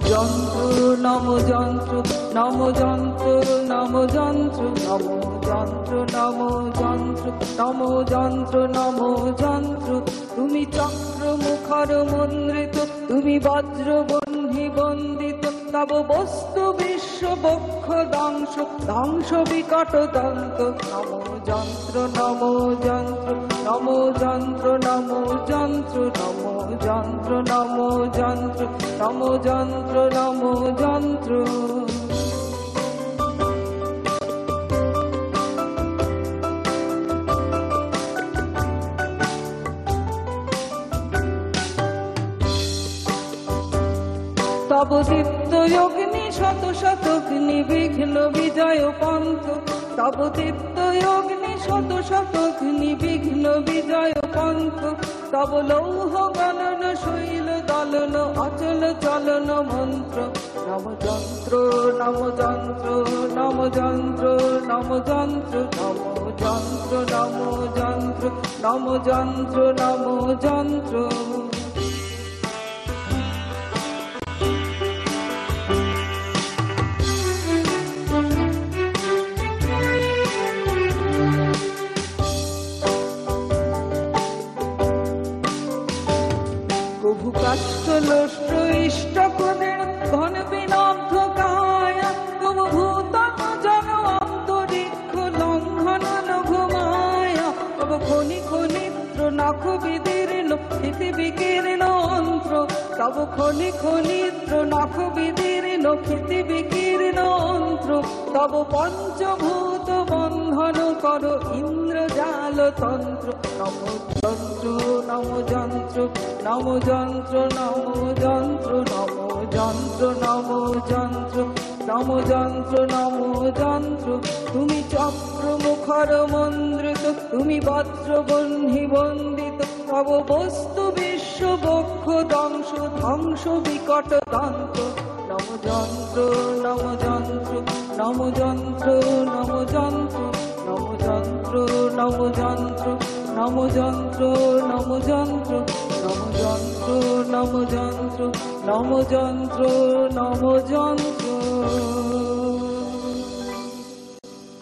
যন্ত্র নম যন্ত্র নম যন্ত্র নম যন্ত্র নম যন্ত্র নম যন্ত্র নম যন্ত্র নম যন্ত্র তুমি চক্র মুখর মন্ত্রিত তুমি বজ্র বন্ধি বন্দিত তব বস্তু বিশ্ব বক্ষ ধ্বংস ধ্বংস বিকট দন্ত নম যন্ত্র নম যন্ত্র নম যন্ত্র নম যন্ত্র নম যন্ত্র নম যন্ত্র নম যন্ত্র নম যন্ত্র তব দীপ্ত অগ্নি শত শত নিবিঘ্ন বিজয় পন্থ তব দীপ্ত অগ্নি শত শত নিবিঘ্ন বিজয় পন্থ তব লৌহ গণন শৈল দলন অচল চলন মন্ত্র নম যন্ত্র নম যন্ত্র নম যন্ত্র নম যন্ত্র নম যন্ত্র নম যন্ত্র নম যন্ত্র নম যন্ত্র কাষ্ঠলোষ্ট ইষ্টকদের ঘন বিনব্ধ কায়া তব ভূতন জন অন্তরিক্ষ লঙ্ঘন লঘুমায়া তব খনি খনিত্র নখ বিদীর্ণ ক্ষিতি বিকীর্ণ অন্ত্র তব খনি খনিত্র নখ বিদীর্ণ ক্ষিতি বিকীর্ণ অন্ত্র তব পঞ্চভূত বন্ধন কর ইন্দ্রজাল তন্ত্র নম যন্ত্র নম যন্ত্র নম যন্ত্র নম যন্ত্র নম যন্ত্র নম যন্ত্র নম যন্ত্র নম যন্ত্র তুমি চক্র মুখর মন্ত্রিত তুমি বজ্র বন্ধি বন্দিত তব বস্তু বিশ্ব বক্ষ ধ্বংস ধ্বংস বিকট দন্ত নম যন্ত্র নম যন্ত্র নম যন্ত্র নম যন্ত্র নম যন্ত্র নম যন্ত্র নম যন্ত্র নম যন্ত্র নম যন্ত্র নম যন্ত্র নম যন্ত্র নম যন্ত্র